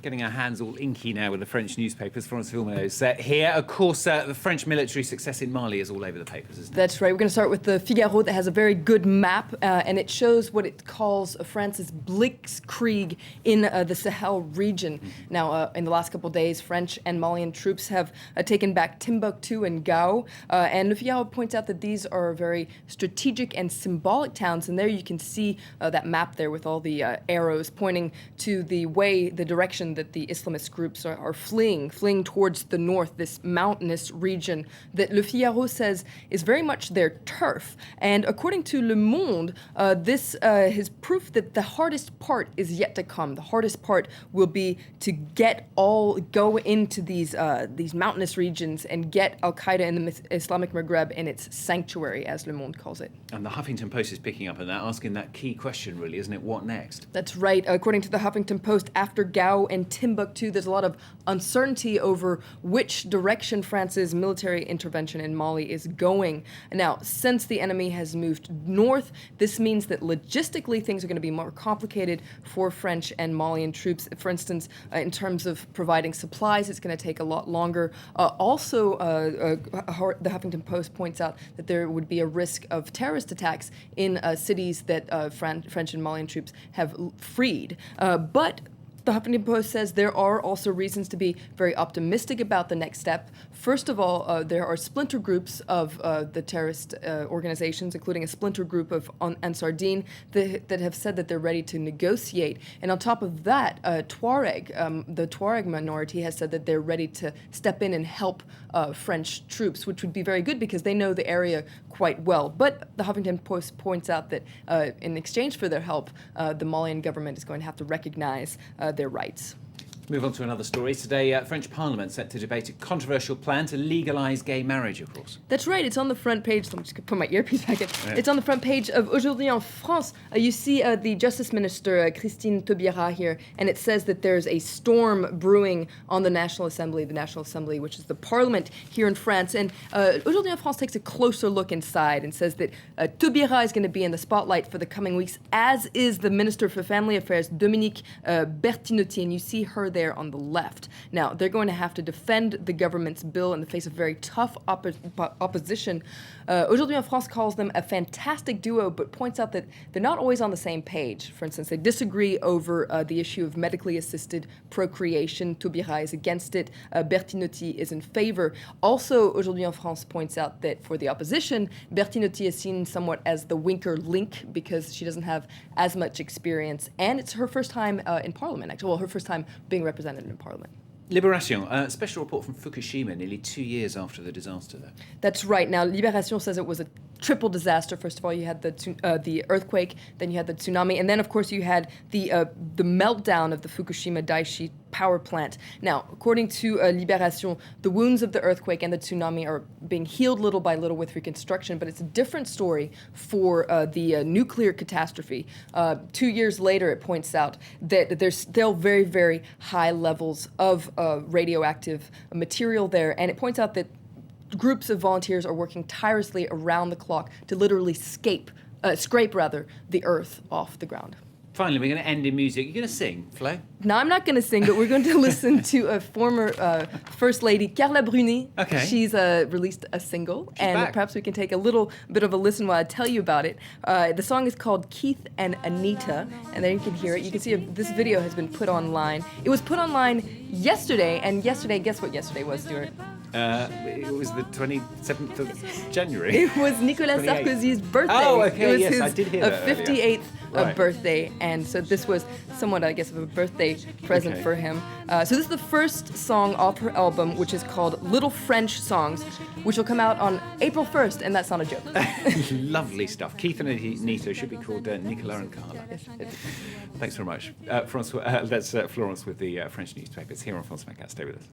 Getting our hands all inky now with the French newspapers. Florence Villeneuve here. Of course, the French military success in Mali is all over the papers, isn't it? That's right. We're going to start with the Figaro that has a very good map, and it shows what it calls France's blitzkrieg in the Sahel region. Now, in the last couple of days, French and Malian troops have taken back Timbuktu and Gao, and the Figaro points out that these are very strategic and symbolic towns, and there you can see that map there with all the arrows pointing to the direction that the Islamist groups are fleeing towards the north, this mountainous region that Le Figaro says is very much their turf. And according to Le Monde, this is proof that the hardest part is yet to come. The hardest part will be to go into these mountainous regions and get Al-Qaeda in the Islamic Maghreb in its sanctuary, as Le Monde calls it. And the Huffington Post is picking up on that, asking that key question, really, isn't it? What next? That's right. According to the Huffington Post, after Gao and Timbuktu, there's a lot of uncertainty over which direction France's military intervention in Mali is going. Now, since the enemy has moved north, this means that logistically things are going to be more complicated for French and Malian troops. For instance, in terms of providing supplies, it's going to take a lot longer. Also, the Huffington Post points out that there would be a risk of terrorist attacks in cities that French and Malian troops have freed. But the Huffington Post says there are also reasons to be very optimistic about the next step. First of all, there are splinter groups of the terrorist organizations, including a splinter group of Ansar Dine that have said that they're ready to negotiate. And on top of that, the Tuareg minority has said that they're ready to step in and help French troops, which would be very good because they know the area quite well. But the Huffington Post points out that in exchange for their help, the Malian government is going to have to recognize their rights. Move on to another story. Today, French Parliament set to debate a controversial plan to legalise gay marriage, of course. That's right. It's on the front page. Let me just put my earpiece back in. Yeah. It's on the front page of Aujourd'hui en France. You see the Justice Minister, Christine Taubira, here, and it says that there's a storm brewing on the National Assembly, which is the parliament here in France. And Aujourd'hui en France takes a closer look inside and says that Taubira is going to be in the spotlight for the coming weeks, as is the Minister for Family Affairs, Dominique Bertinotti, and you see her there on the left. Now, they're going to have to defend the government's bill in the face of very tough opposition. Aujourd'hui en France calls them a fantastic duo, but points out that they're not always on the same page. For instance, they disagree over the issue of medically assisted procreation. Taubira is against it. Bertinotti is in favor. Also, Aujourd'hui en France points out that for the opposition, Bertinotti is seen somewhat as the weaker link because she doesn't have as much experience, and it's her first time in Parliament, actually. Well, her first time being represented in Parliament. Libération, a special report from Fukushima nearly 2 years after the disaster there. That's right. Now, Libération says it was a triple disaster. First of all, you had the earthquake, then you had the tsunami, and then, of course, you had the meltdown of the Fukushima Daiichi power plant. Now, according to Libération, the wounds of the earthquake and the tsunami are being healed little by little with reconstruction, but it's a different story for the nuclear catastrophe. 2 years later, it points out that there's still very, very high levels of radioactive material there, and it points out that groups of volunteers are working tirelessly around the clock to literally scrape the earth off the ground. Finally, we're going to end in music. You're going to sing, Flo? No, I'm not going to sing, but we're going to listen to a former First Lady, Carla Bruni. Okay. She's released a single, and back. perhaps we can take a little bit of a listen while I tell you about it. The song is called Keith and Anita, and then you can hear it. You can see this video has been put online. It was put online yesterday, and yesterday, guess what yesterday was, Stuart? It was the 27th of January. It was Nicolas 28th. Sarkozy's birthday. Oh, okay, It was yes, his I did hear that earlier. 58th Right. birthday, and so this was somewhat, I guess, of a birthday present Okay. for him. So this is the first song off her album, which is called Little French Songs, which will come out on April 1st, and that's not a joke. Lovely stuff. Keith and Anita should be called Nicola and Carla. Thanks very much. That's Florence with the French newspapers here on France 24. Stay with us.